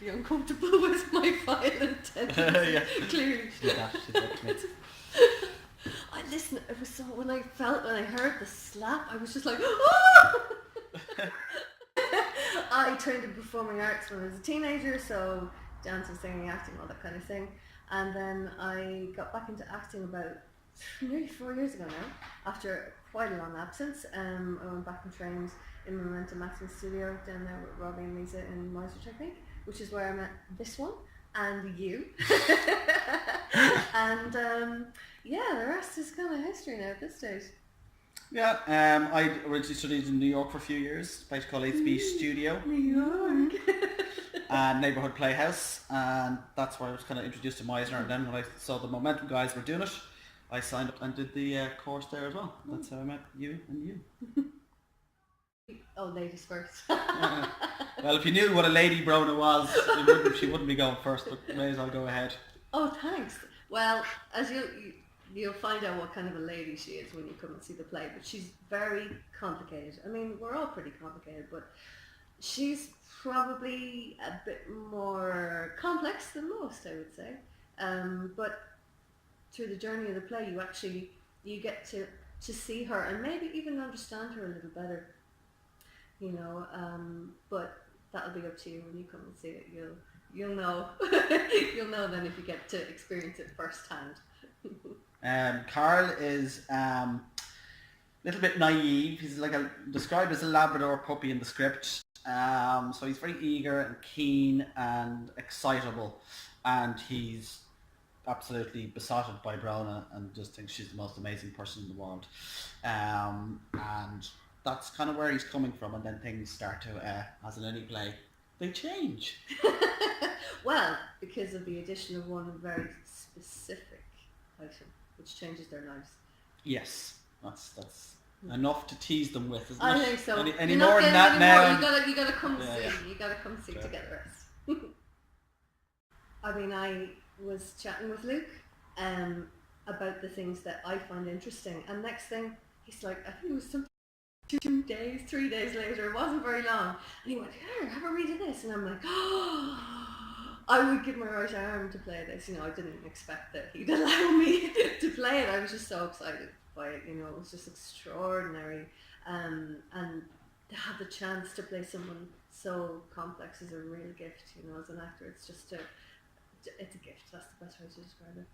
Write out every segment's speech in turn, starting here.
be uncomfortable with my violent tendencies. Yeah. Clearly. She's that commit. It was so, when I heard the slap, I was just like, oh! I trained in performing arts when I was a teenager, so dancing, singing, acting, all that kind of thing. And then I got back into acting about nearly 4 years ago now, after quite a long absence. I went back and trained in Momentum Acting Studio down there with Robbie and Lisa in Miser Technique, which is where I met this one and you. And yeah, the rest is kind of history now at this stage. Yeah, I originally studied in New York for a few years, a place called HB Studio. New York. And Neighbourhood Playhouse, and that's where I was kind of introduced to Meisner. And then when I saw the Momentum guys were doing it, I signed up and did the course there as well. That's how I met you and you. Oh, ladies first. Well, if you knew what a lady Brona was, she wouldn't be going first, but may as well go ahead. Oh, thanks. Well, as you'll find out what kind of a lady she is when you come and see the play, but she's very complicated. I mean, we're all pretty complicated, but she's probably a bit more complex than most, I would say. But through the journey of the play, you get to see her and maybe even understand her a little better. You know, but that'll be up to you when you come and see it. You'll know. You'll know then if you get to experience it firsthand. Carl is a little bit naive. He's described as a Labrador puppy in the script. So he's very eager and keen and excitable, and he's absolutely besotted by Brona and just thinks she's the most amazing person in the world. And that's kind of where he's coming from, and then things start to, as in any play, they change. Well, because of the addition of one very specific item, which changes their lives. Yes, that's enough to tease them with, isn't it? I think so. Any more than that now? You gotta come see. Yeah. You gotta come see to get the rest. I mean, I was chatting with Luke about the things that I find interesting, and next thing he's like, I think it was something 3 days later, it wasn't very long, and he went, here, have a read of this, and I'm like, oh, I would give my right arm to play this. You know, I didn't expect that he'd allow me to play it. I was just so excited by it, you know, it was just extraordinary, and to have the chance to play someone so complex is a real gift, you know, as an actor. It's just it's a gift, that's the best way to describe it.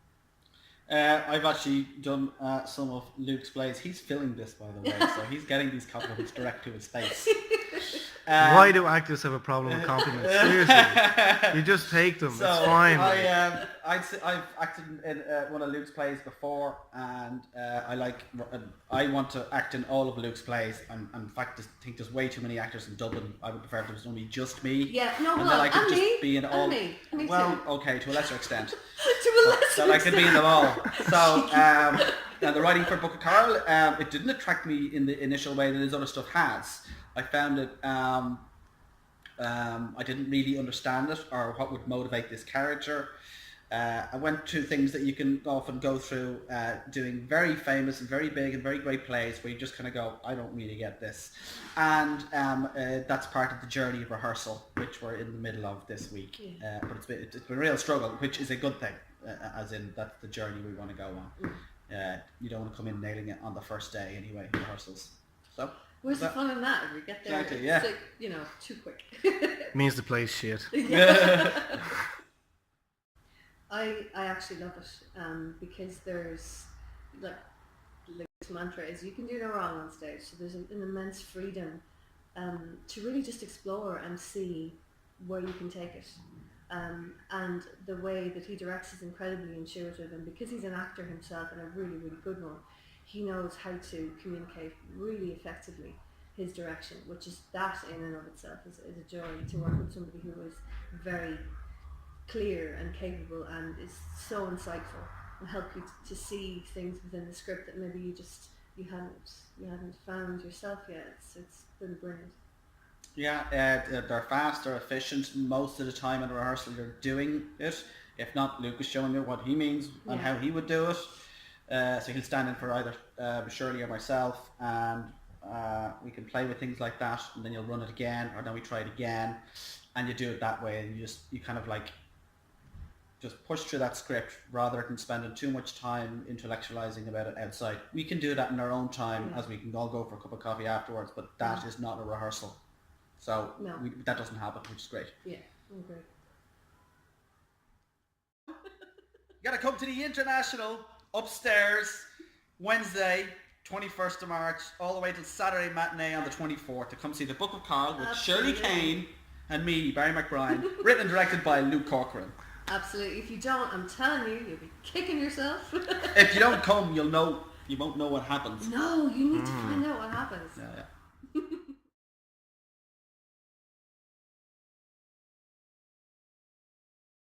I've actually done some of Luke's plays. He's filling this, by the way, so he's getting these compliments direct to his face. Why do actors have a problem with compliments? Seriously, you just take them. So it's fine. I've acted in one of Luke's plays before, and I want to act in all of Luke's plays. And in fact, I think there's way too many actors in Dublin. I would prefer if there was only just me. Yeah, no, and well, then I could and just me, be in all. Me well, too. Okay, to a lesser extent. To a lesser So I could be in them all. So now the writing for Book of Carl, it didn't attract me in the initial way that his other stuff has. I found it, I didn't really understand it or what would motivate this character. I went to things that you can often go through doing very famous and very big and very great plays where you just kind of go, I don't really get this. And that's part of the journey of rehearsal, which we're in the middle of this week. Yeah. But it's been a real struggle, which is a good thing, as in that's the journey we want to go on. You don't want to come in nailing it on the first day anyway, rehearsals. So. Where's the fun in that? If we get there, exactly, yeah. It's like, you know, too quick. Means the play's shit. I actually love it because there's, like, Luke's mantra is you can do no wrong on stage. So there's an immense freedom to really just explore and see where you can take it. And the way that he directs is incredibly intuitive, and because he's an actor himself and a really, really good one, he knows how to communicate really effectively his direction, which is that in and of itself is a joy to work with somebody who is very clear and capable and is so insightful and help you to see things within the script that maybe you hadn't found yourself yet. It's been brilliant. Yeah, they're fast, they're efficient. Most of the time in rehearsal you're doing it. If not, Luke is showing you what he means and how he would do it. So he'll stand in for either Cherley or myself, and we can play with things like that, and then you'll run it again, or then we try it again. and you do it that way, and you kind of like just push through that script rather than spending too much time intellectualizing about it outside. We can do that in our own time, as we can all go for a cup of coffee afterwards, but that is not a rehearsal. So that doesn't happen, which is great. Yeah, I agree. You gotta come to the International upstairs Wednesday, 21st of March, all the way till Saturday matinee on the 24th to come see The Book of Carl with Cherley, Kane and me, Barry McBrien, written and directed by Luke Corcoran. Absolutely. If you don't, I'm telling you, you'll be kicking yourself. If you don't come, you won't know what happens. No, you need to find out what happens. Yeah.